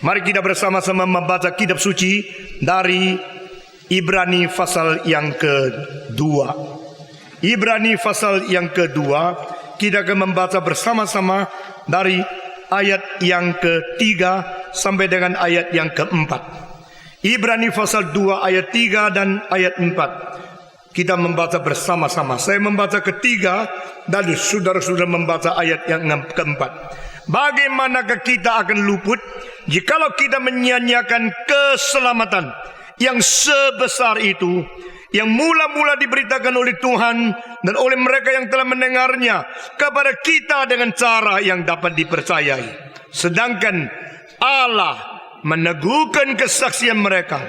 Mari kita bersama-sama membaca kitab suci dari Ibrani pasal yang kedua. Ibrani pasal yang kedua, kita akan membaca bersama-sama dari ayat yang ketiga sampai dengan ayat yang keempat. Ibrani pasal 2 ayat 3 dan ayat 4. Kita membaca bersama-sama. Saya membaca ketiga dan saudara-saudara membaca ayat yang keempat. Bagaimanakah kita akan luput jikalau kita menyia-nyiakan keselamatan yang sebesar itu, yang mula-mula diberitakan oleh Tuhan dan oleh mereka yang telah mendengarnya kepada kita dengan cara yang dapat dipercayai. Sedangkan Allah meneguhkan kesaksian mereka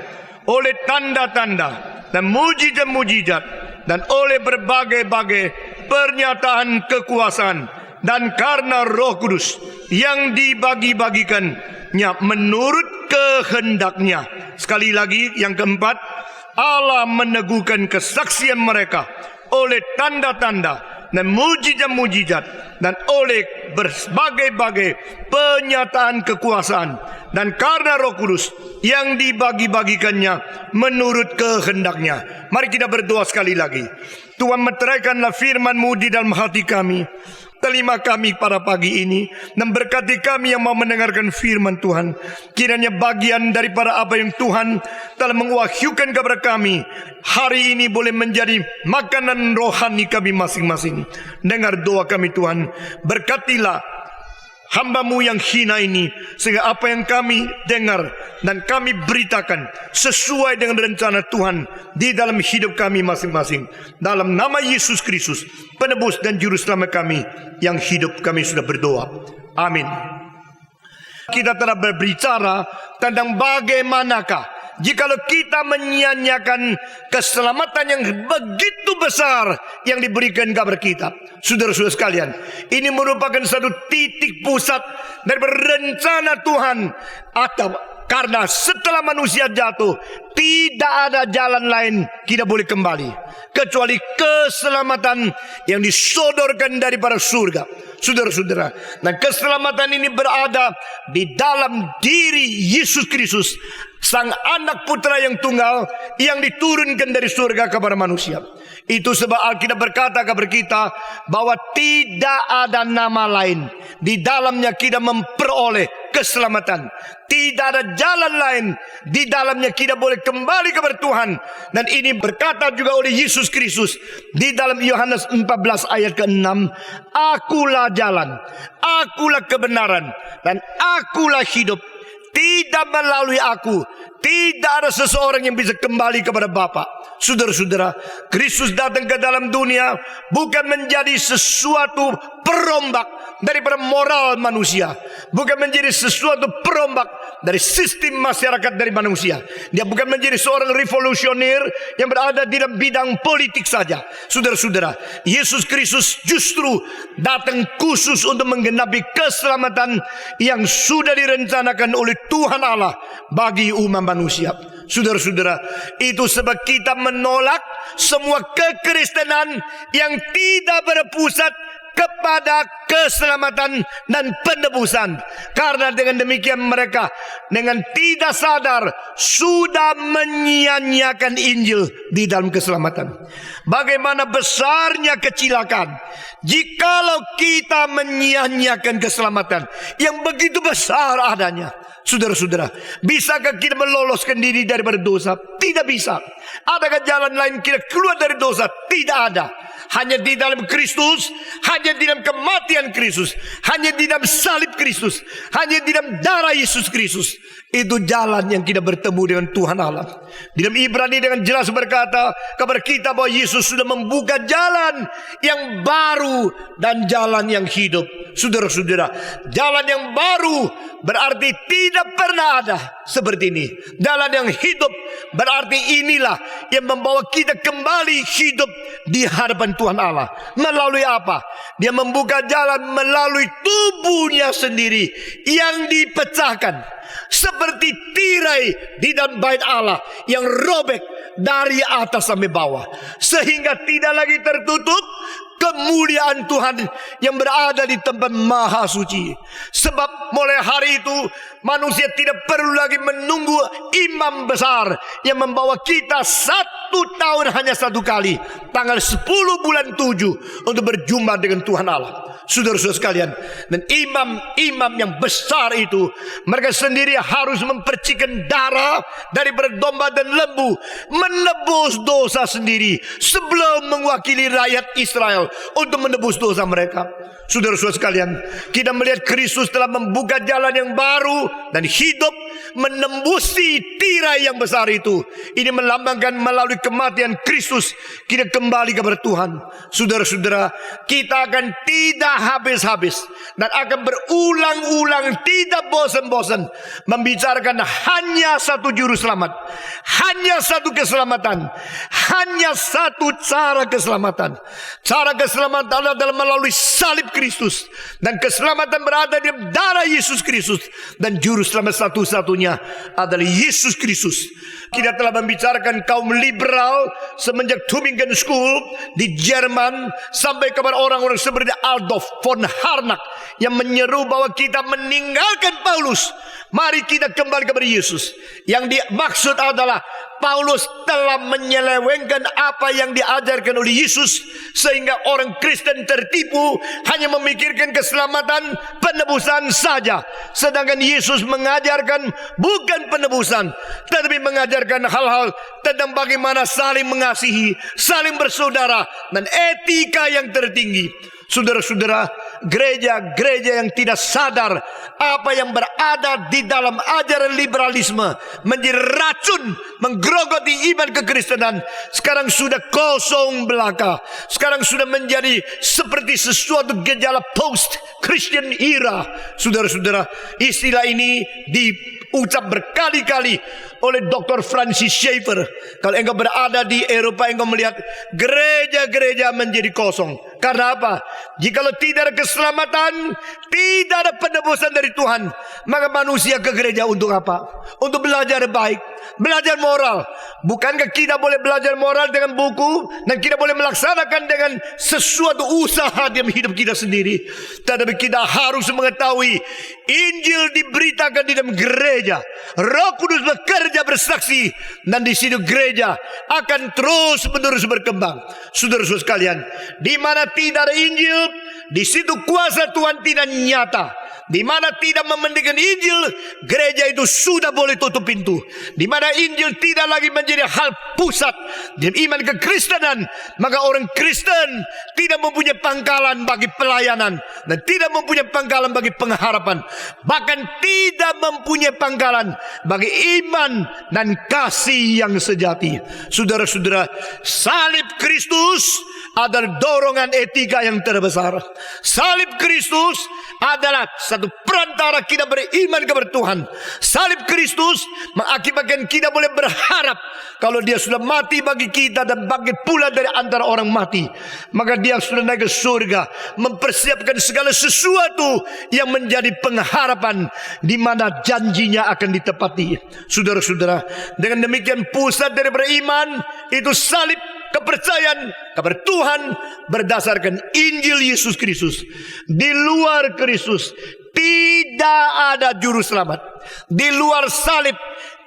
oleh tanda-tanda dan mujizat-mujizat dan oleh berbagai-bagai pernyataan kekuasaan, dan karena Roh Kudus yang dibagi-bagikannya menurut kehendaknya. Sekali lagi yang keempat, Allah meneguhkan kesaksian mereka oleh tanda-tanda dan mujizat-mujizat dan oleh berbagai-bagai pernyataan kekuasaan, dan karena Roh Kudus yang dibagi-bagikannya menurut kehendaknya. Mari kita berdoa sekali lagi. Tuhan, meteraikanlah firman-Mu di dalam hati kami, telinga kami pada pagi ini, dan berkati kami yang mau mendengarkan firman Tuhan. Kiranya bagian daripada apa yang Tuhan telah menguahyukan kepada kami hari ini boleh menjadi makanan rohani kami masing-masing. Dengar doa kami Tuhan, berkatilah hamba-Mu yang hina ini, sehingga apa yang kami dengar dan kami beritakan sesuai dengan rencana Tuhan di dalam hidup kami masing-masing. Dalam nama Yesus Kristus, penebus dan juru selamat kami yang hidup, kami sudah berdoa. Amin. Kita telah berbicara tentang bagaimanakah jikalau kita menyia-nyiakan keselamatan yang begitu besar yang diberikan kepada kita. Saudara-saudara sekalian, ini merupakan satu titik pusat dari rencana Tuhan. Atau karena setelah manusia jatuh, tidak ada jalan lain kita boleh kembali kecuali keselamatan yang disodorkan daripada surga. Saudara-saudara, dan keselamatan ini berada di dalam diri Yesus Kristus, Sang Anak Putra yang tunggal yang diturunkan dari surga kepada manusia. Itu sebab Alkitab berkata kepada kita bahwa tidak ada nama lain di dalamnya kita memperoleh keselamatan. Tidak ada jalan lain di dalamnya kita boleh kembali kepada Tuhan. Dan ini berkata juga oleh Yesus Kristus di dalam Yohanes 14 ayat ke-6, Akulah jalan, akulah kebenaran, dan akulah hidup. Tidak melalui aku tidak ada seseorang yang bisa kembali kepada Bapa. Saudara-saudara, Kristus datang ke dalam dunia bukan menjadi sesuatu perombak daripada moral manusia, bukan menjadi sesuatu perombak dari sistem masyarakat dari manusia. Dia bukan menjadi seorang revolusioner yang berada di dalam bidang politik saja. Saudara-saudara, Yesus Kristus justru datang khusus untuk menggenapi keselamatan yang sudah direncanakan oleh Tuhan Allah bagi umat manusia. Saudara-saudara, itu sebab kita menolak semua kekristenan yang tidak berpusat kepada keselamatan dan penebusan. Karena dengan demikian mereka dengan tidak sadar sudah menyia-nyiakan Injil di dalam keselamatan. Bagaimana besarnya kecelakaan jikalau kita menyia-nyiakan keselamatan yang begitu besar adanya. Saudara-saudara, bisakah kita meloloskan diri daripada dosa? Tidak bisa. Adakah jalan lain kita keluar dari dosa? Tidak ada. Hanya di dalam Kristus, hanya di dalam kematian Kristus, hanya di dalam salib Kristus, hanya di dalam darah Yesus Kristus. Itu jalan yang kita bertemu dengan Tuhan Allah. Di dalam Ibrani dengan jelas berkata kepada kita bahwa Yesus sudah membuka jalan yang baru dan jalan yang hidup. Saudara-saudara, jalan yang baru berarti tidak pernah ada seperti ini. Jalan yang hidup berarti inilah yang membawa kita kembali hidup di hadapan Tuhan Allah. Melalui apa? Dia membuka jalan melalui tubuhnya sendiri yang dipecahkan seperti tirai di dalam bait Allah yang robek dari atas sampai bawah, sehingga tidak lagi tertutup kemuliaan Tuhan yang berada di tempat maha suci. Sebab mulai hari itu manusia tidak perlu lagi menunggu imam besar yang membawa kita 1 tahun hanya 1 kali, tanggal 10 bulan 7, untuk berjumpa dengan Tuhan Allah. Saudara-saudara sekalian, dan imam-imam yang besar itu, mereka sendiri harus mempercikan darah dari domba dan lembu, menebus dosa sendiri sebelum mewakili rakyat Israel untuk menebus dosa mereka. Saudara-saudara sekalian, kita melihat Kristus telah membuka jalan yang baru dan hidup menembusi tirai yang besar itu. Ini melambangkan melalui kematian Kristus kita kembali kepada Tuhan. Saudara-saudara, kita akan tidak habis-habis dan akan berulang-ulang, tidak bosan-bosan membicarakan hanya satu juru selamat, hanya satu keselamatan, hanya satu cara keselamatan. Cara keselamatan adalah melalui salib Kristus, dan keselamatan berada di darah Yesus Kristus, dan juru selamat satu-satunya adalah Yesus Kristus. Kita telah membicarakan kaum liberal semenjak Tübingen School di Jerman sampai kepada orang-orang seperti Adolf von Harnack yang menyeru bahwa kita meninggalkan Paulus, mari kita kembali kepada Yesus. Yang dimaksud adalah Paulus telah menyelewengkan apa yang diajarkan oleh Yesus, sehingga orang Kristen tertipu, hanya memikirkan keselamatan, penebusan saja. Sedangkan Yesus mengajarkan bukan penebusan, tetapi mengajarkan hal-hal tentang bagaimana saling mengasihi, saling bersaudara, dan etika yang tertinggi. Saudara-saudara, gereja-gereja yang tidak sadar apa yang berada di dalam ajaran liberalisme menjadi racun menggerogoti iman kekristenan, sekarang sudah kosong belaka. Sekarang sudah menjadi seperti sesuatu gejala post-Christian era. Saudara-saudara, istilah ini diucap berkali-kali oleh Dr. Francis Schaeffer. Kalau engkau berada di Eropa, engkau melihat gereja-gereja menjadi kosong. Karena apa? Jikalau tidak ada keselamatan, tidak ada penebusan dari Tuhan, maka manusia ke gereja untuk apa? Untuk belajar baik, belajar moral. Bukankah kita boleh belajar moral dengan buku, dan kita boleh melaksanakan dengan sesuatu usaha dalam hidup kita sendiri? Tetapi kita harus mengetahui Injil diberitakan di dalam gereja, Roh Kudus bekerja bersaksi, dan di situ gereja akan terus menerus berkembang. Saudara-saudara sekalian, di mana tidak ada Injil, di situ kuasa Tuhan tidak nyata. Di mana tidak mementingkan Injil, gereja itu sudah boleh tutup pintu. Di mana Injil tidak lagi menjadi hal pusat dalam iman kekristenan, maka orang Kristen tidak mempunyai pangkalan bagi pelayanan, dan tidak mempunyai pangkalan bagi pengharapan, bahkan tidak mempunyai pangkalan bagi iman dan kasih yang sejati. Saudara-saudara, salib Kristus adalah dorongan etika yang terbesar. Salib Kristus adalah satu perantara kita beriman kepada Tuhan. Salib Kristus mengakibatkan kita boleh berharap kalau dia sudah mati bagi kita dan bangkit pula dari antara orang mati, maka dia sudah naik ke surga, mempersiapkan segala sesuatu yang menjadi pengharapan di mana janjinya akan ditepati. Saudara-saudara, dengan demikian pusat dari beriman itu salib, kepercayaan kepada Tuhan berdasarkan Injil Yesus Kristus. Di luar Kristus tidak ada juru selamat. Di luar salib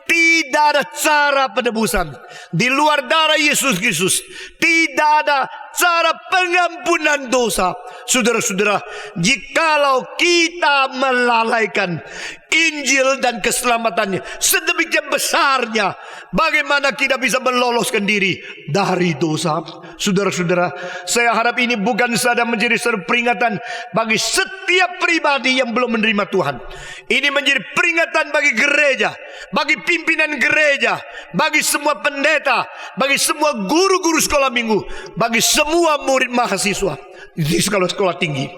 tidak ada cara penebusan. Di luar darah Yesus Kristus tidak ada cara pengampunan dosa. Saudara-saudara, jikalau kita melalaikan Injil dan keselamatannya sedemikian besarnya, bagaimana kita bisa meloloskan diri dari dosa? Saudara-saudara, saya harap ini bukan saja menjadi satu peringatan bagi setiap pribadi yang belum menerima Tuhan. Ini menjadi peringatan bagi gereja, bagi pimpinan gereja, bagi semua pendeta, bagi semua guru-guru sekolah minggu, bagi semua murid mahasiswa di sekolah-sekolah tinggi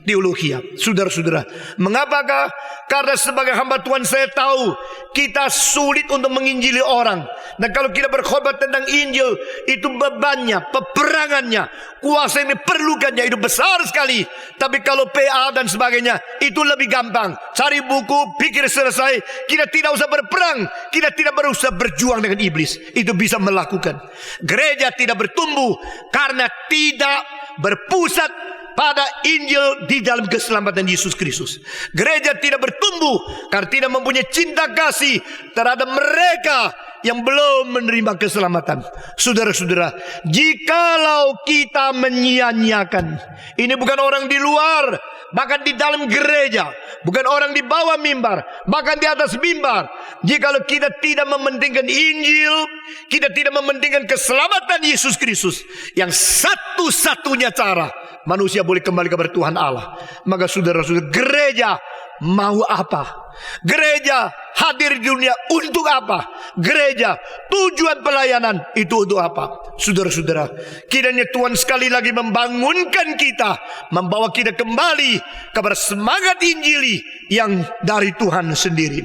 teologi. Saudara-saudara, mengapakah? Karena sebagai hamba Tuhan saya tahu kita sulit untuk menginjili orang. Dan kalau kita berkhotbah tentang Injil, itu bebannya, peperangannya, kuasa yang diperlukannya itu besar sekali. Tapi kalau PA dan sebagainya, itu lebih gampang. Cari buku, pikir selesai. Kita tidak usah berperang, kita tidak berusaha berjuang dengan iblis. Itu bisa melakukan. Gereja tidak bertumbuh karena tidak berpusat pada Injil di dalam keselamatan Yesus Kristus. Gereja tidak bertumbuh karena tidak mempunyai cinta kasih terhadap mereka yang belum menerima keselamatan. Saudara-saudara, jikalau kita menyia-nyiakan, ini bukan orang di luar, bahkan di dalam gereja, bukan orang di bawah mimbar, bahkan di atas mimbar. Jikalau kita tidak mementingkan Injil, kita tidak mementingkan keselamatan Yesus Kristus, yang satu-satunya cara manusia boleh kembali kepada Tuhan Allah, maka saudara-saudara, gereja mau apa? Gereja hadir di dunia untuk apa? Gereja, tujuan pelayanan itu untuk apa? Saudara-saudara, kiranya Tuhan sekali lagi membangunkan kita, membawa kita kembali kepada semangat Injili yang dari Tuhan sendiri.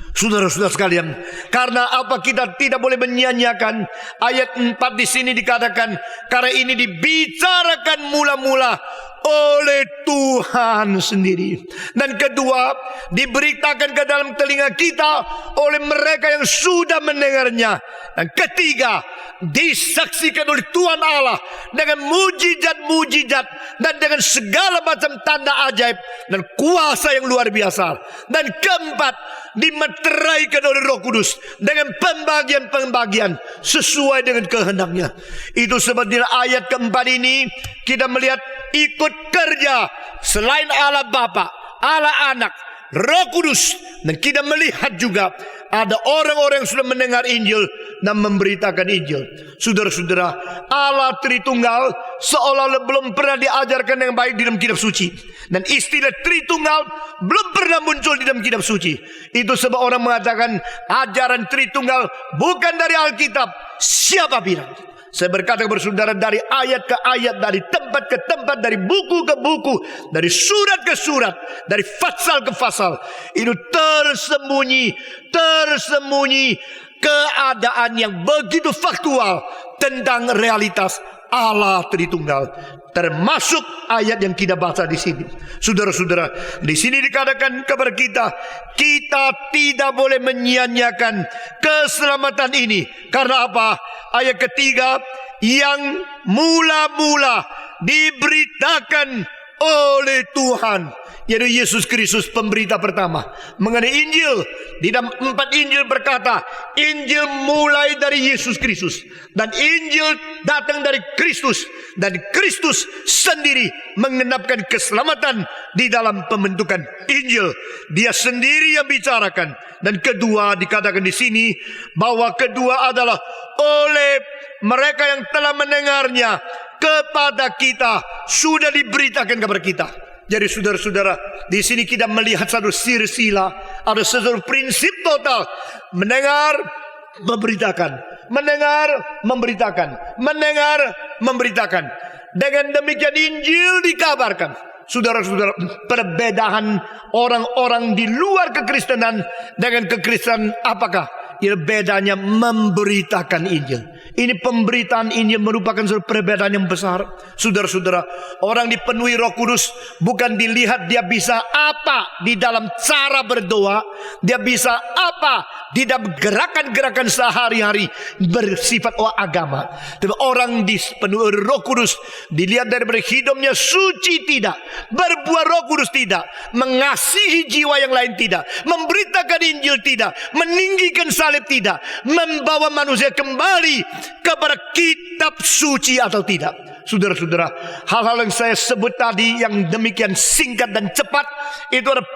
Saudara-saudara sekalian, karena apa kita tidak boleh menyia-nyiakan? Ayat 4 di sini dikatakan, karena ini dibicarakan mula-mula oleh Tuhan sendiri. Dan kedua, diberitakan ke dalam telinga kita oleh mereka yang sudah mendengarnya. Dan ketiga, disaksikan oleh Tuhan Allah dengan mujizat-mujizat dan dengan segala macam tanda ajaib dan kuasa yang luar biasa. Dan keempat, dimeteraikan oleh Roh Kudus dengan pembagian-pembagian sesuai dengan kehendaknya. Itu sebabnya ayat keempat ini kita melihat ikut kerja selain Allah Bapa, Allah Anak, Roh Kudus. Dan kita melihat juga ada orang-orang yang sudah mendengar Injil dan memberitakan Injil. Saudara-saudara, Allah Tritunggal seolah-olah belum pernah diajarkan yang baik di dalam kitab suci. Dan istilah Tritunggal belum pernah muncul di dalam kitab suci. Itu sebab orang mengatakan ajaran Tritunggal bukan dari Alkitab. Siapa bilang? Saya berkata kepada saudara, dari ayat ke ayat, dari tempat ke tempat, dari buku ke buku, dari surat ke surat, dari pasal ke pasal, itu tersembunyi keadaan yang begitu faktual tentang realitas Allah Tritunggal, termasuk ayat yang kita baca di sini. Saudara-saudara, di sini dikatakan kepada kita, kita tidak boleh menyia-nyiakan keselamatan ini. Karena apa? Ayat ketiga, yang mula-mula diberitakan oleh Tuhan, yaitu Yesus Kristus, pemberita pertama mengenai Injil. Di dalam 4 Injil berkata, Injil mulai dari Yesus Kristus, dan Injil datang dari Kristus, dan Kristus sendiri mengenapkan keselamatan di dalam pembentukan Injil. Dia sendiri yang bicarakan. Dan kedua, dikatakan di sini bahwa kedua adalah oleh mereka yang telah mendengarnya, kepada kita sudah diberitakan kepada kita. Jadi saudara-saudara, di sini kita melihat satu silsilah, ada satu prinsip total: mendengar, memberitakan, mendengar, memberitakan, mendengar, memberitakan. Dengan demikian Injil dikabarkan. Saudara-saudara, perbedaan orang-orang di luar kekristenan dengan kekristenan apakah? Ya, bedanya memberitakan Injil. Ini pemberitaan Injil merupakan suatu perbedaan yang besar. Saudara-saudara, orang dipenuhi Roh Kudus bukan dilihat dia bisa apa di dalam cara berdoa, dia bisa apa di dalam gerakan-gerakan sehari-hari bersifat agama. Tapi orang dipenuhi Roh Kudus dilihat dari hidupnya suci tidak, berbuah Roh Kudus tidak, mengasihi jiwa yang lain tidak, memberitakan Injil tidak, meninggikan salib tidak, membawa manusia kembali kepada kitab suci atau tidak. Saudara-saudara, hal-hal yang saya sebut tadi yang demikian singkat dan cepat, itu adalah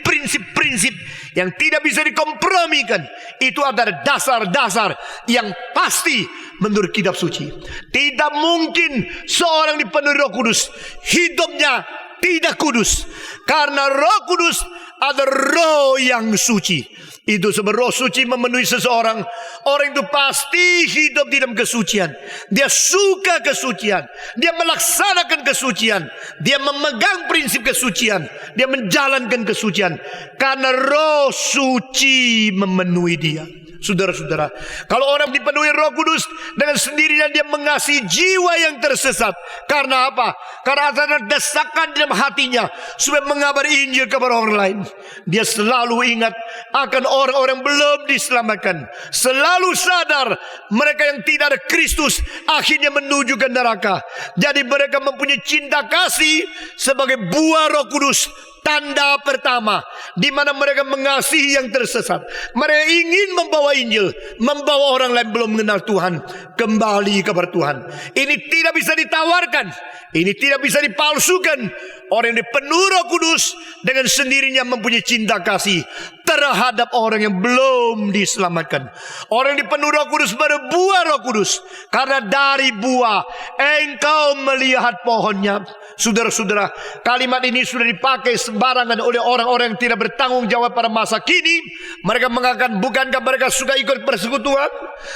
prinsip-prinsip yang tidak bisa dikompromikan. Itu adalah dasar-dasar yang pasti menurut kitab suci. Tidak mungkin seorang dipenuhi Roh Kudus hidupnya tidak kudus, karena Roh Kudus adalah roh yang suci. Itu sebab Roh Suci memenuhi seseorang, orang itu pasti hidup di dalam kesucian. Dia suka kesucian, dia melaksanakan kesucian, dia memegang prinsip kesucian, dia menjalankan kesucian, karena Roh Suci memenuhi dia. Saudara-saudara, kalau orang dipenuhi Roh Kudus, dengan sendirinya dia mengasihi jiwa yang tersesat. Karena apa? Karena ada desakan dalam hatinya supaya mengabari Injil kepada orang lain. Dia selalu ingat akan orang-orang belum diselamatkan, selalu sadar mereka yang tidak ada Kristus akhirnya menuju ke neraka. Jadi mereka mempunyai cinta kasih sebagai buah Roh Kudus. Tanda pertama di mana mereka mengasihi yang tersesat. Mereka ingin membawa Injil, membawa orang lain belum mengenal Tuhan kembali kepada Tuhan. Ini tidak bisa ditawarkan, ini tidak bisa dipalsukan. Orang yang dipenuhi Roh Kudus dengan sendirinya mempunyai cinta kasih terhadap orang yang belum diselamatkan. Orang yang dipenuhi Roh Kudus berbuah Roh Kudus, karena dari buah engkau melihat pohonnya. Saudara-saudara, kalimat ini sudah dipakai sembarangan oleh orang-orang yang tidak bertanggung jawab pada masa kini. Mereka mengatakan, bukankah mereka suka ikut persekutuan?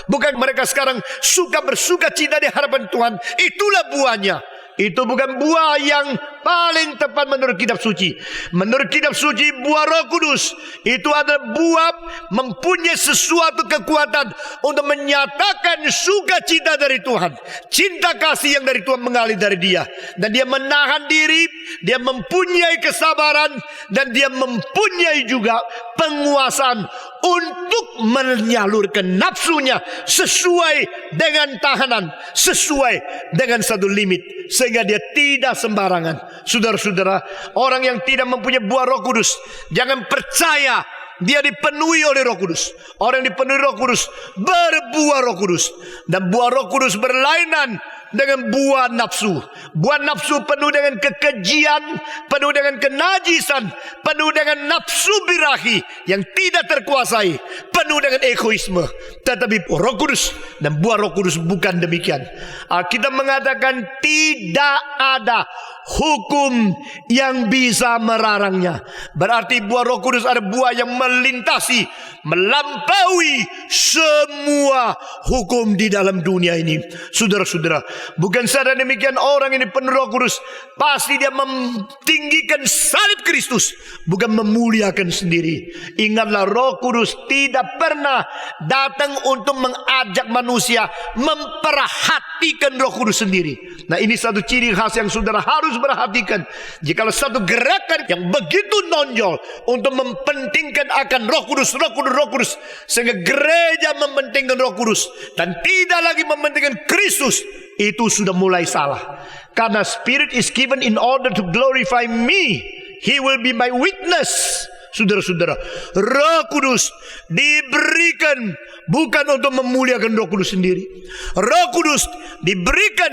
Bukan mereka sekarang suka bersuka cita di hadapan Tuhan? Itulah buahnya. Itu bukan buah yang paling tepat menurut kitab suci. Menurut kitab suci, buah Roh Kudus itu adalah buah mempunyai sesuatu kekuatan untuk menyatakan sukacita dari Tuhan, cinta kasih yang dari Tuhan mengalir dari dia, dan dia menahan diri, dia mempunyai kesabaran, dan dia mempunyai juga penguasaan untuk menyalurkan nafsunya sesuai dengan tahanan, sesuai dengan satu limit, sehingga dia tidak sembarangan. Saudara-saudara, orang yang tidak mempunyai buah Roh Kudus, jangan percaya dia dipenuhi oleh Roh Kudus. Orang yang dipenuhi Roh Kudus berbuah Roh Kudus, dan buah Roh Kudus berlainan dengan buah nafsu. Buah nafsu penuh dengan kekejian, penuh dengan kenajisan, penuh dengan nafsu birahi yang tidak terkuasai, penuh dengan egoisme. Tetapi Roh Kudus dan buah Roh Kudus bukan demikian. Alkitab mengatakan tidak ada hukum yang bisa melarangnya. Berarti buah Roh Kudus ada buah yang melintasi, melampaui semua hukum di dalam dunia ini. Saudara-saudara, bukan saja demikian, orang ini penuh Roh Kudus pasti dia mentinggikan salib Kristus, bukan memuliakan sendiri. Ingatlah, Roh Kudus tidak pernah datang untuk mengajak manusia memperhatikan Roh Kudus sendiri. Nah, ini satu ciri khas yang saudara harus perhatikan. Jikalau satu gerakan yang begitu nonjol untuk mempentingkan akan Roh Kudus, Roh Kudus, Roh Kudus, sehingga gereja mementingkan Roh Kudus dan tidak lagi mementingkan Kristus, itu sudah mulai salah. Karena Spirit is given in order to glorify me. He will be my witness. Saudara-saudara, Roh Kudus diberikan bukan untuk memuliakan Roh Kudus sendiri. Roh Kudus diberikan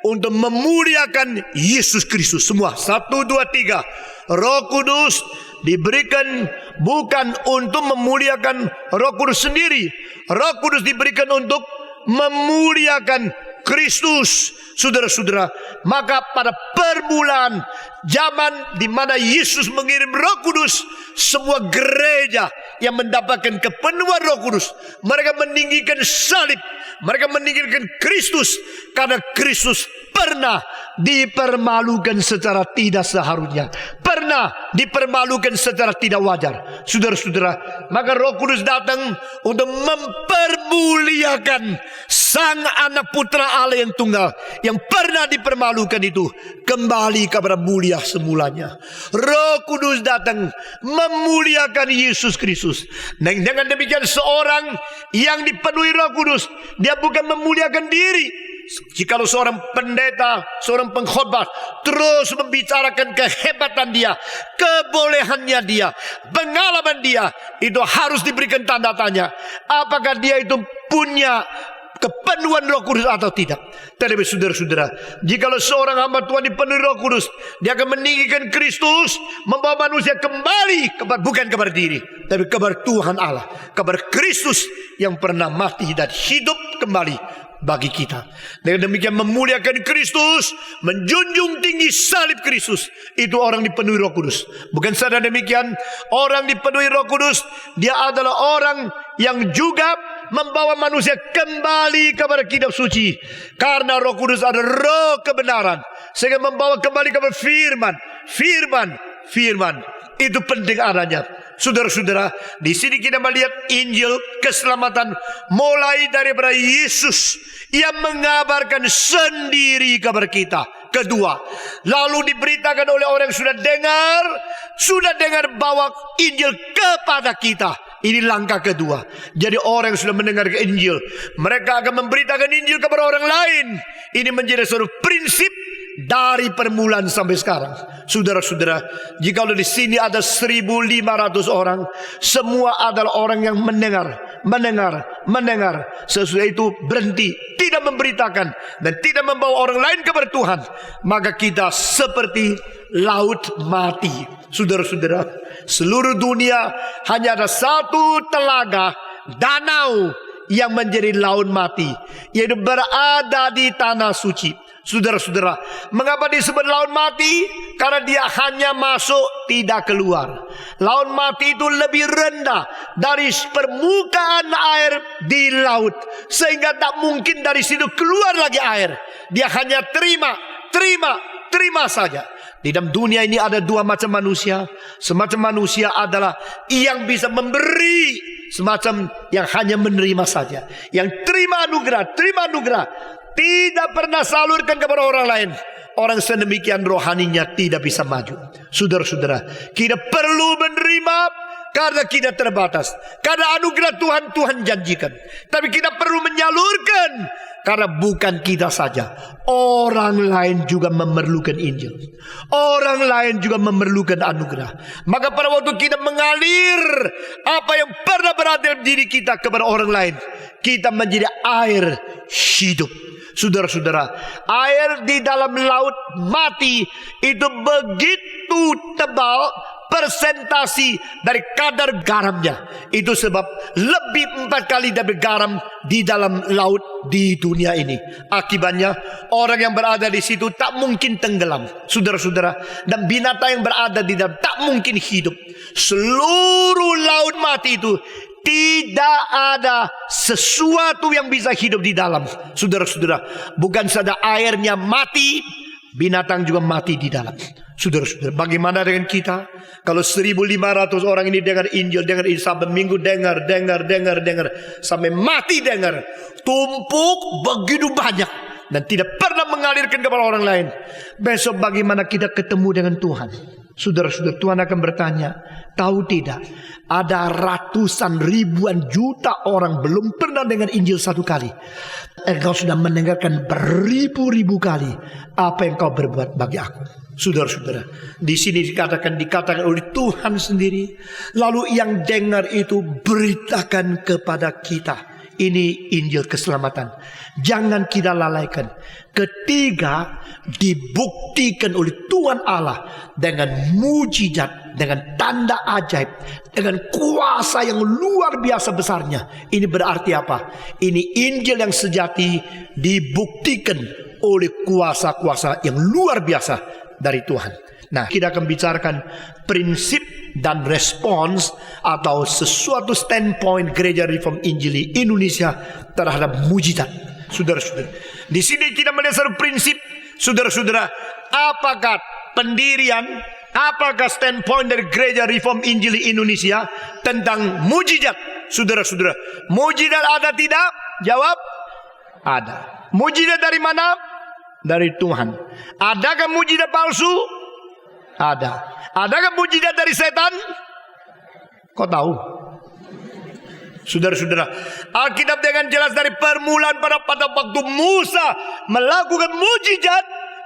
untuk memuliakan Yesus Kristus. Semua 1, 2, 3. Roh Kudus diberikan bukan untuk memuliakan Roh Kudus sendiri. Roh Kudus diberikan untuk memuliakan Kristus. Saudara-saudara, maka pada permulaan zaman di mana Yesus mengirim Roh Kudus, semua gereja yang mendapatkan kepenuhan Roh Kudus, mereka meninggikan salib, mereka meninggikan Kristus, karena Kristus pernah dipermalukan secara tidak seharusnya, pernah dipermalukan secara tidak wajar. Saudara-saudara, maka Roh Kudus datang untuk mempermuliakan Sang Anak Putra Allah yang tunggal, yang pernah dipermalukan itu kembali kepada mulia semulanya. Roh Kudus datang memuliakan Yesus Kristus. Dan dengan demikian, seorang yang dipenuhi Roh Kudus, dia bukan memuliakan diri. Jikalau seorang pendeta, seorang pengkhotbah terus membicarakan kehebatan dia, kebolehannya dia, pengalaman dia, itu harus diberikan tanda tanya. Apakah dia itu punya kepenuhan Roh Kudus atau tidak? Tetapi saudara-saudara, jikalau seorang hamba Tuhan dipenuhi Roh Kudus, dia akan meninggikan Kristus, membawa manusia kembali bukan kepada diri, tapi kepada Tuhan Allah, kepada Kristus yang pernah mati dan hidup kembali bagi kita. Dengan demikian memuliakan Kristus, menjunjung tinggi salib Kristus, itu orang dipenuhi Roh Kudus. Bukan saja demikian, orang dipenuhi Roh Kudus, dia adalah orang yang juga membawa manusia kembali kepada kitab suci. Karena Roh Kudus adalah roh kebenaran, sehingga membawa kembali kepada firman. Firman itu penting adanya. Saudara-saudara, di sini kita melihat Injil keselamatan mulai daripada Yesus yang mengabarkan sendiri kabar kita. Kedua, lalu diberitakan oleh orang yang sudah dengar bawa Injil kepada kita. Ini langkah kedua. Jadi orang yang sudah mendengar Injil, mereka akan memberitakan Injil kepada orang lain. Ini menjadi suatu prinsip dari permulaan sampai sekarang. Saudara-saudara, jika di sini ada 1.500 orang, semua adalah orang yang mendengar. Sesudah itu berhenti, tidak memberitakan dan tidak membawa orang lain kepada Tuhan, maka kita seperti laut mati. Saudara-saudara, seluruh dunia hanya ada satu telaga, danau yang menjadi laut mati, yaitu berada di tanah suci. Saudara-saudara, mengapa disebut laut mati? Karena dia hanya masuk, tidak keluar. Laut mati itu lebih rendah dari permukaan air di laut, sehingga tak mungkin dari situ keluar lagi air. Dia hanya terima saja. Di dalam dunia ini ada dua macam manusia. Semacam manusia adalah yang bisa memberi, semacam yang hanya menerima saja. Yang terima anugerah, tidak pernah salurkan kepada orang lain. Orang sedemikian rohaninya tidak bisa maju. Saudara-saudara, kita perlu menerima karena kita terbatas. Karena anugerah Tuhan janjikan. Tapi kita perlu menyalurkan karena bukan kita saja, orang lain juga memerlukan Injil. Orang lain juga memerlukan anugerah. Maka pada waktu kita mengalir apa yang pernah berada dalam diri kita kepada orang lain, kita menjadi air hidup. Saudara-saudara, air di dalam laut mati itu begitu tebal persentasi dari kadar garamnya. Itu sebab lebih 4 kali dari garam di dalam laut di dunia ini. Akibatnya orang yang berada di situ tak mungkin tenggelam, saudara-saudara, dan binatang yang berada di dalam tak mungkin hidup. Seluruh laut mati itu tidak ada sesuatu yang bisa hidup di dalam. Saudara-saudara, bukan saja airnya mati, binatang juga mati di dalam. Saudara-saudara, bagaimana dengan kita? Kalau 1.500 orang ini dengar Injil sampai minggu dengar sampai mati dengar, tumpuk begitu banyak dan tidak pernah mengalirkan kepada orang lain. Besok bagaimana kita ketemu dengan Tuhan? Saudara-saudara, Tuhan akan bertanya, tahu tidak, ada ratusan ribuan juta orang belum pernah dengar Injil satu kali. Engkau sudah mendengarkan beribu-ribu kali. Apa yang kau berbuat bagi aku? Saudara-saudara, di sini dikatakan oleh Tuhan sendiri. Lalu yang dengar itu beritakan kepada kita. Ini Injil keselamatan. Jangan kita lalaikan. Ketiga, dibuktikan oleh Tuhan Allah dengan mujizat, dengan tanda ajaib, dengan kuasa yang luar biasa besarnya. Ini berarti apa? Ini Injil yang sejati dibuktikan oleh kuasa-kuasa yang luar biasa dari Tuhan. Nah, kita akan bicarakan prinsip dan respons atau sesuatu standpoint Gereja Reform Injili Indonesia terhadap mujizat. Saudara-saudara, di sini kita melihat satu prinsip. Saudara-saudara, apakah pendirian, apakah standpoint dari Gereja Reform Injili Indonesia tentang mujizat? Saudara-saudara, mujizat ada tidak? Jawab, ada. Mujizat dari mana? Dari Tuhan. Adakah mujizat palsu? Ada. Adakah mujizat dari setan? Kau tahu? Saudara-saudara, Alkitab dengan jelas dari permulaan pada waktu Musa melakukan mujizat,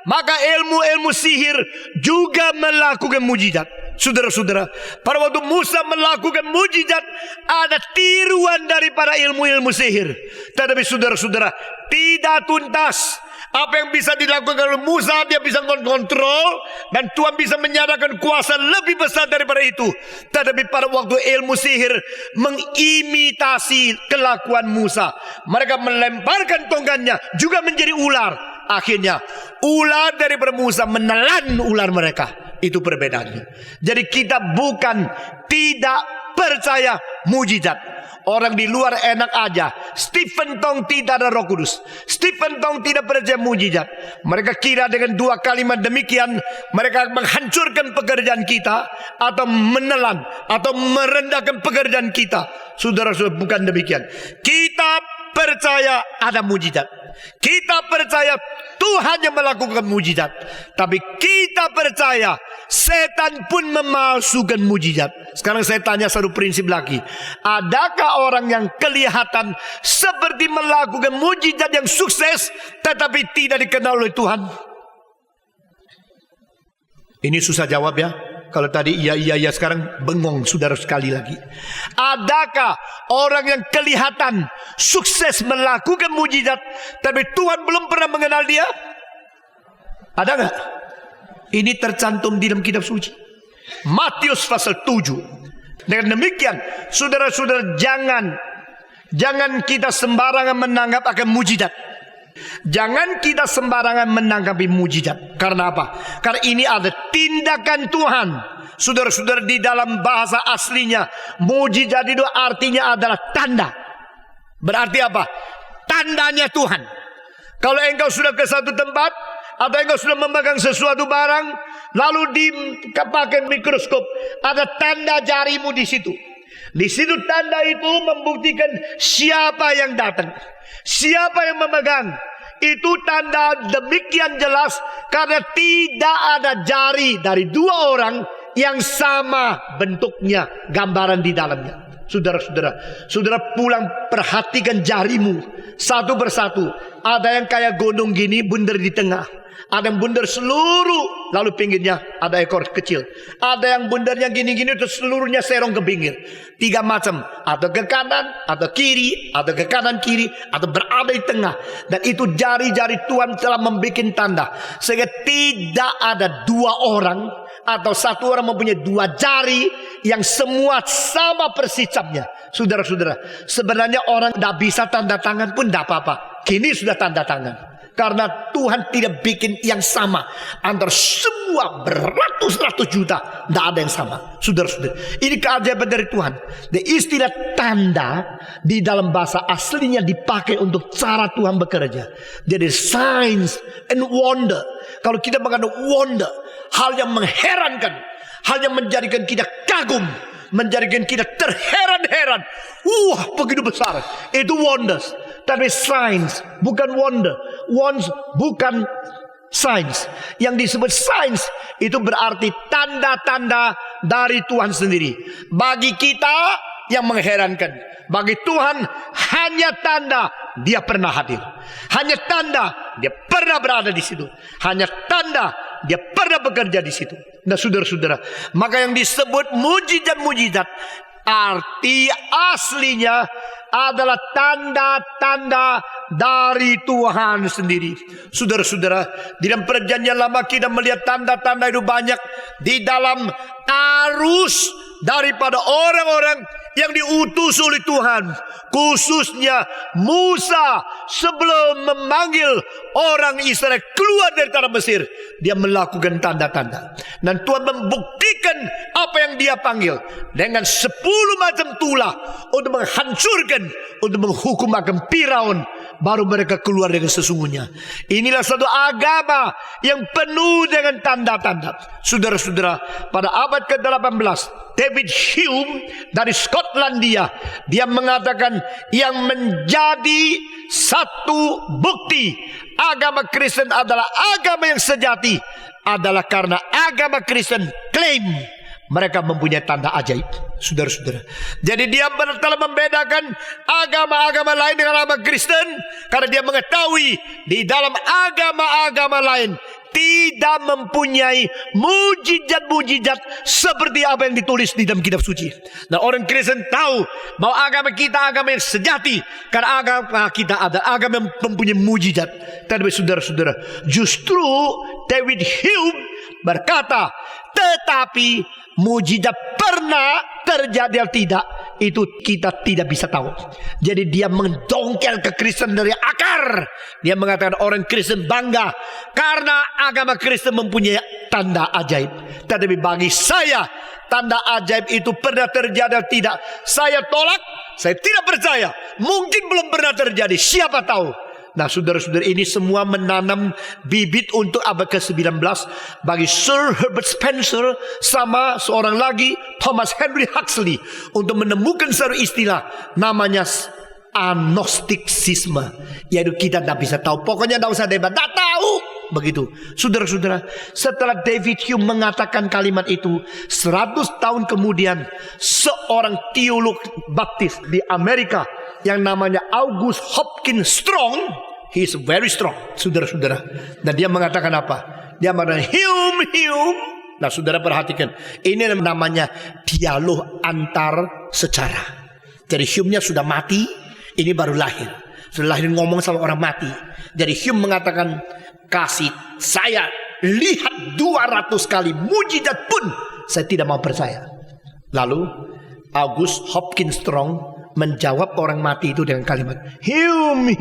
maka ilmu sihir juga melakukan mujizat. Saudara-saudara, pada waktu Musa melakukan mujizat, ada tiruan daripada ilmu sihir. Tetapi saudara-saudara, tidak tuntas. Apa yang bisa dilakukan oleh Musa, dia bisa kontrol, dan Tuhan bisa menyatakan kuasa lebih besar daripada itu. Tetapi pada waktu ilmu sihir mengimitasi kelakuan Musa, mereka melemparkan tongkatnya juga menjadi ular. Akhirnya ular daripada Musa menelan ular mereka. Itu perbedaannya. Jadi kita bukan tidak percaya mujizat. Orang di luar enak aja. Stephen Tong tidak ada Roh Kudus. Stephen Tong tidak percaya mujizat. Mereka kira dengan dua kalimat demikian mereka menghancurkan pekerjaan kita, atau menelan atau merendahkan pekerjaan kita. Saudara-saudara, bukan demikian. Kita percaya ada mujizat. Kita percaya Tuhan yang melakukan mujizat. Tapi kita percaya setan pun memalsukan mujizat. Sekarang saya tanya satu prinsip lagi. Adakah orang yang kelihatan seperti melakukan mujizat yang sukses tetapi tidak dikenal oleh Tuhan? Ini susah jawab ya. Kalau tadi iya, sekarang bengong saudara sekali lagi. Adakah orang yang kelihatan sukses melakukan mujizat tapi Tuhan belum pernah mengenal dia? Ada nggak? Ini tercantum di dalam kitab suci. Matius pasal 7. Dengan demikian, saudara-saudara, jangan kita sembarangan menanggap akan mujizat. Jangan kita sembarangan menanggapi mujizat. Karena apa? Karena ini ada tindakan Tuhan. Saudara-saudara, di dalam bahasa aslinya mujizat itu artinya adalah tanda. Berarti apa? Tandanya Tuhan. Kalau engkau sudah ke satu tempat, atau engkau sudah memegang sesuatu barang, lalu dipakai mikroskop, ada tanda jarimu di situ. Di situ tanda itu membuktikan siapa yang datang, siapa yang memegang. Itu tanda demikian jelas karena tidak ada jari dari dua orang yang sama bentuknya, gambaran di dalamnya. Saudara pulang perhatikan jarimu satu persatu. Ada yang kayak gunung gini, bundar di tengah. Ada yang bundar seluruh, lalu pinggirnya ada ekor kecil. Ada yang bundarnya gini-gini, terus seluruhnya serong ke pinggir. 3 macam, atau ke kanan, atau kiri, atau ke kanan kiri, atau berada di tengah. Dan itu jari-jari Tuhan telah membuat tanda, sehingga tidak ada 2 orang atau 1 orang mempunyai 2 jari yang semua sama persisnya. Saudara-saudara, sebenarnya orang tidak bisa tanda tangan pun tidak apa-apa. Kini sudah tanda tangan. Karena Tuhan tidak bikin yang sama antara semua beratus-ratus juta. Tidak ada yang sama. Saudara-saudara, ini keajaiban dari Tuhan. Dan istilah tanda di dalam bahasa aslinya dipakai untuk cara Tuhan bekerja. Jadi signs and wonder. Kalau kita mengatakan wonder, hal yang mengherankan, hal yang menjadikan kita kagum, menjadikan kita terheran-heran. Wah, begitu besar. Itu wonders. Tapi signs bukan wonder. Wonders bukan signs. Yang disebut signs itu berarti tanda-tanda dari Tuhan sendiri. Bagi kita yang mengherankan, bagi Tuhan hanya tanda dia pernah hadir. Hanya tanda dia pernah berada di situ. Hanya tanda dia pernah bekerja di situ. Nah, saudara-saudara, maka yang disebut mujizat-mujizat arti aslinya adalah tanda-tanda dari Tuhan sendiri. Saudara-saudara, di dalam perjanjian lama kita melihat tanda-tanda itu banyak. Di dalam arus daripada orang-orang yang diutus oleh Tuhan, khususnya Musa sebelum memanggil orang Israel keluar dari tanah Mesir, dia melakukan tanda-tanda. Dan Tuhan membuktikan apa yang dia panggil dengan 10 macam tulah untuk menghancurkan, untuk menghukum akan Firaun. Baru mereka keluar dengan sesungguhnya. Inilah satu agama yang penuh dengan tanda-tanda. Saudara-saudara, pada abad ke-18 David Hume dari Skotlandia, dia mengatakan yang menjadi satu bukti agama Kristen adalah agama yang sejati adalah karena agama Kristen klaim mereka mempunyai tanda ajaib. Saudara-saudara, jadi dia telah membedakan agama-agama lain dengan agama Kristen karena dia mengetahui di dalam agama-agama lain tidak mempunyai mujizat-mujizat seperti apa yang ditulis di dalam kitab suci. Dan orang Kristen tahu bahwa agama kita agama yang sejati karena agama kita adalah agama yang mempunyai mujizat. Tapi saudara-saudara, justru David Hume berkata, tetapi mujizat pernah terjadi atau tidak, itu kita tidak bisa tahu. Jadi dia mendongkel ke Kristen dari akar. Dia mengatakan orang Kristen bangga karena agama Kristen mempunyai tanda ajaib. Tetapi bagi saya, tanda ajaib itu pernah terjadi atau tidak? Saya tolak, saya tidak percaya. Mungkin belum pernah terjadi, siapa tahu. Nah saudara-saudara, ini semua menanam bibit untuk abad ke-19 bagi Sir Herbert Spencer sama seorang lagi Thomas Henry Huxley untuk menemukan satu istilah namanya agnostisisme, yaitu kita tidak bisa tahu, pokoknya tidak usah debat, tidak tahu. Begitu. Saudara-saudara, setelah David Hume mengatakan kalimat itu, 100 tahun kemudian seorang teolog baptis di Amerika yang namanya August Hopkins Strong, he is very strong, saudara-saudara. Dan dia mengatakan apa? Dia mengatakan Hume. Nah saudara perhatikan, ini namanya dialog antar sejarah. Jadi Hume-nya sudah mati, ini baru lahir. Sudah lahir ngomong sama orang mati. Jadi Hume mengatakan, kasih saya lihat 200 kali mujizat pun saya tidak mau percaya. Lalu August Hopkins Strong menjawab orang mati itu dengan kalimat, Hume,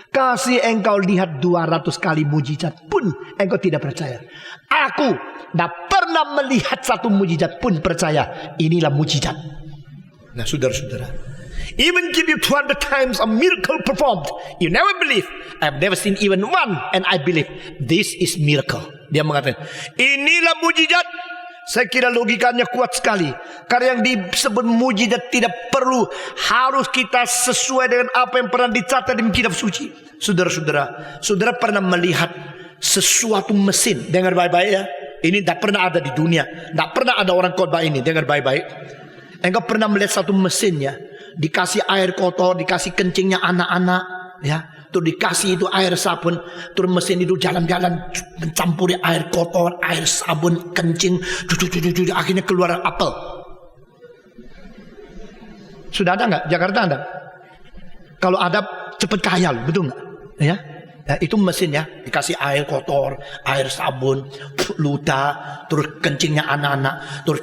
kasih engkau lihat 200 kali mujizat pun engkau tidak percaya. Aku tidak pernah melihat satu mujizat pun percaya. Inilah mujizat. Nah saudara-saudara, even give you 200 times a miracle performed, you never believe. I've never seen even one, and I believe this is miracle. Dia mengatakan, inilah mujizat. Saya kira logikanya kuat sekali. Karena yang disebut mujizat tidak perlu harus kita sesuai dengan apa yang pernah dicatat di kitab suci. Saudara-saudara, saudara pernah melihat sesuatu mesin? Dengar baik-baik ya. Ini tidak pernah ada di dunia. Tidak pernah ada orang khotbah ini. Dengar baik-baik. Engkau pernah melihat satu mesin ya, dikasih air kotor, dikasih kencingnya anak-anak, ya, terus dikasih itu air sabun, terus mesin itu jalan-jalan mencampuri air kotor, air sabun, kencing, akhirnya keluar apel. Sudah ada nggak? Jakarta ada? Kalau ada cepet kaya loh, betul nggak? Ya. Ya, itu mesin ya, dikasih air kotor, air sabun, ludah, terus kencingnya anak-anak, terus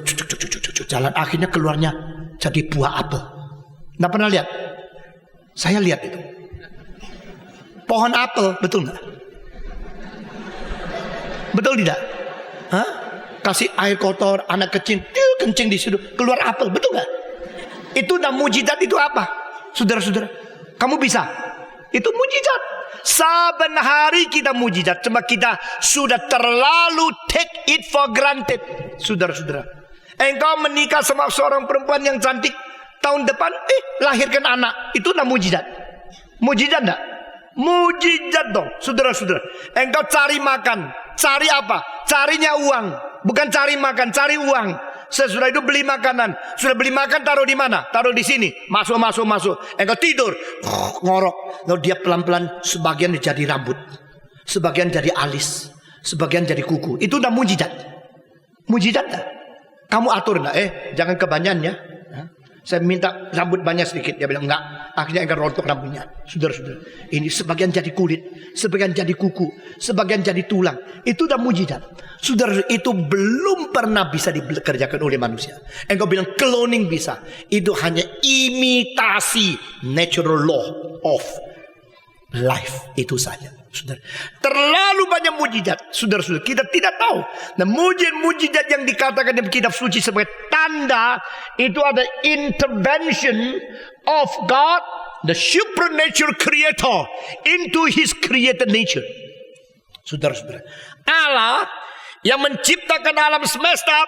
jalan, akhirnya keluarnya jadi buah apel. Nggak pernah lihat? Saya lihat itu. Pohon apel, betul nggak? Betul tidak? Hah? Kasih air kotor, anak kecil, kencing di situ, keluar apel, betul nggak? Itu udah mujizat. Itu apa? Saudara-saudara, kamu bisa? Itu mujizat. Saben hari kita mujizat, cuma kita sudah terlalu take it for granted. Saudara-saudara, engkau menikah sama seorang perempuan yang cantik, tahun depan lahirkan anak, itu udah mujizat. Mujizat enggak? Mujizat dong, saudara-saudara. Engkau cari makan, cari apa? Carinya uang, bukan cari makan, cari uang. Sesudah itu beli makanan. Sudah beli makan, taruh di mana? Taruh di sini. Masuk. Engkau tidur, ngorok. Lalu dia pelan-pelan, sebagian jadi rambut, sebagian jadi alis, sebagian jadi kuku. Itu udah mujizat. Mujizat dah. Kamu atur enggak? Jangan kebanyakan ya. Saya minta rambut banyak sedikit. Dia bilang enggak. Akhirnya engkau rontok rambutnya. Saudara-saudara, ini sebagian jadi kulit, sebagian jadi kuku, sebagian jadi tulang. Itu udah mujizat. Saudara, itu belum pernah bisa dikerjakan oleh manusia. Engkau bilang cloning bisa. Itu hanya imitasi natural law of life. Itu saja. Saudara, terlalu banyak mujizat. Saudara-saudara, kita tidak tahu. Nah, mujizat yang dikatakan di kitab suci sebagai tanda, itu ada intervention of God, the supernatural creator, into his created nature. Saudara-saudara, Allah yang menciptakan alam semesta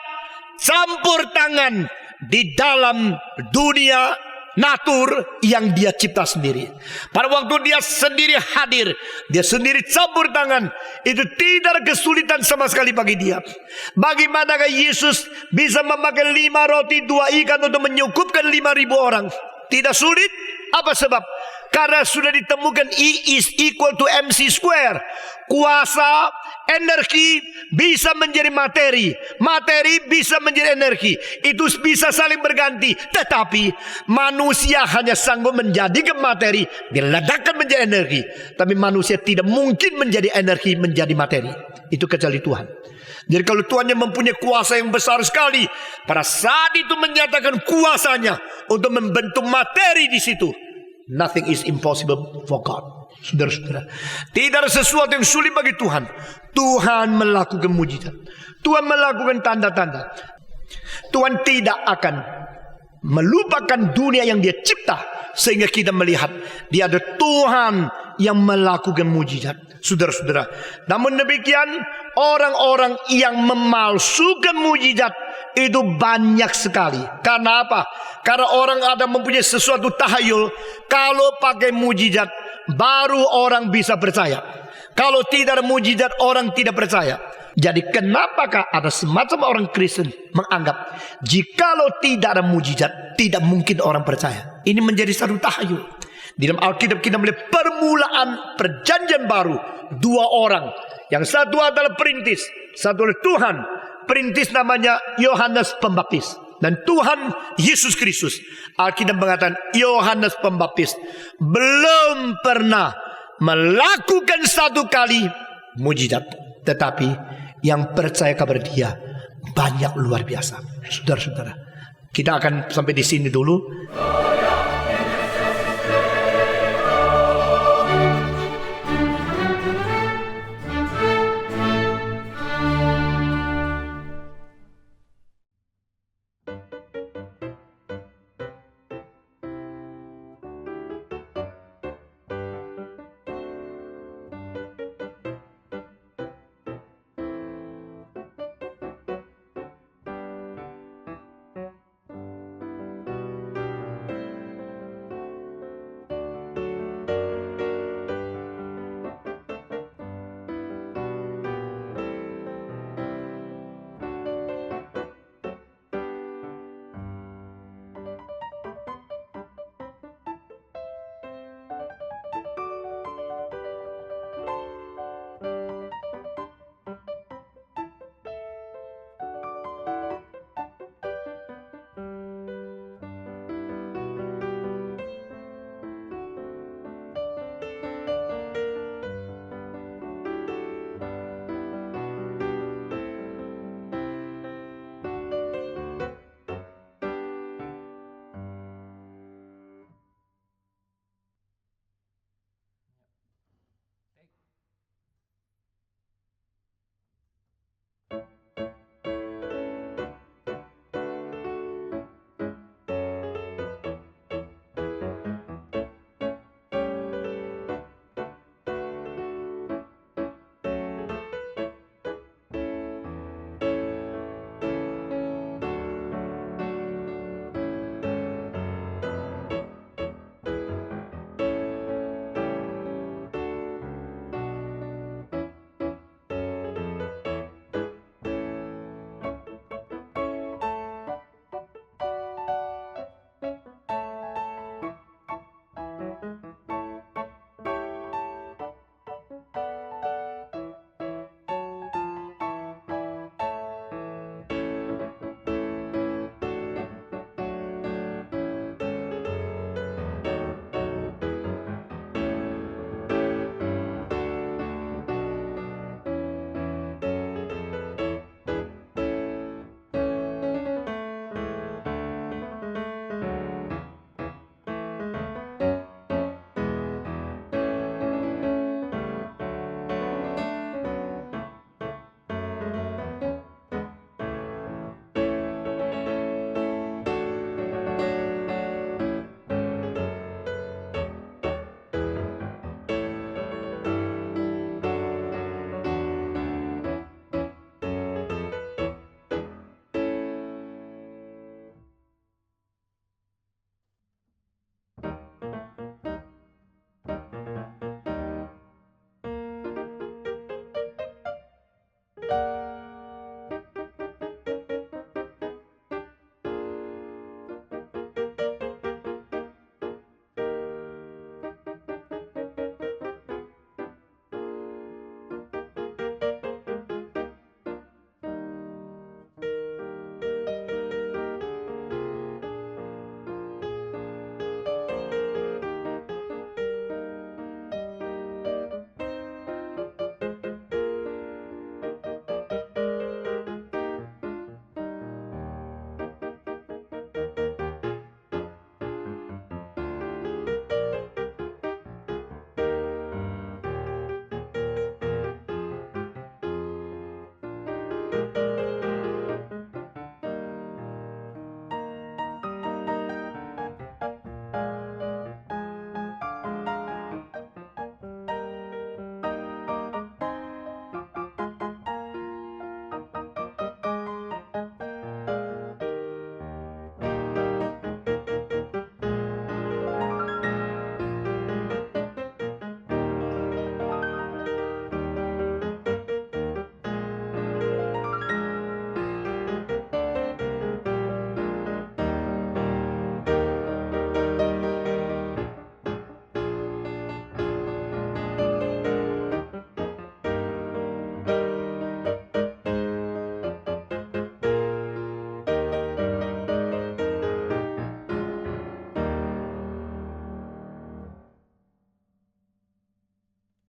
campur tangan di dalam dunia natur yang dia cipta sendiri. Pada waktu dia sendiri hadir, dia sendiri campur tangan, itu tidak kesulitan sama sekali bagi dia. Bagaimanakah Yesus bisa memakan 5 roti 2 ikan untuk menyukupkan 5.000 orang? Tidak sulit. Apa sebab? Karena sudah ditemukan E is equal to MC square. Kuasa, energi bisa menjadi materi, materi bisa menjadi energi. Itu bisa saling berganti. Tetapi manusia hanya sanggup menjadikan materi, diledakkan menjadi energi. Tapi manusia tidak mungkin menjadi energi menjadi materi. Itu kecuali Tuhan. Jadi kalau Tuhan yang mempunyai kuasa yang besar sekali, pada saat itu menyatakan kuasanya untuk membentuk materi di situ. Nothing is impossible for God. Saudara-saudara, tidak ada sesuatu yang sulit bagi Tuhan. Tuhan melakukan mujizat, Tuhan melakukan tanda-tanda. Tuhan tidak akan melupakan dunia yang Dia cipta sehingga kita melihat Dia ada Tuhan yang melakukan mujizat. Saudara-saudara, namun demikian orang-orang yang memalsukan mujizat itu banyak sekali. Karena apa? Karena orang ada mempunyai sesuatu tahayul, kalau pakai mujizat baru orang bisa percaya. Kalau tidak ada mujizat orang tidak percaya. Jadi kenapakah ada semacam orang Kristen menganggap jikalau tidak ada mujizat tidak mungkin orang percaya? Ini menjadi satu tahayul. Di dalam Alkitab kita melihat permulaan perjanjian baru, dua orang. Yang satu adalah perintis, satu adalah Tuhan. Perintis namanya Yohanes Pembaptis, dan Tuhan Yesus Kristus. Alkitab mengatakan Yohanes Pembaptis belum pernah melakukan satu kali mujizat, tetapi yang percaya kepada Dia banyak luar biasa. Saudara-saudara, kita akan sampai di sini dulu.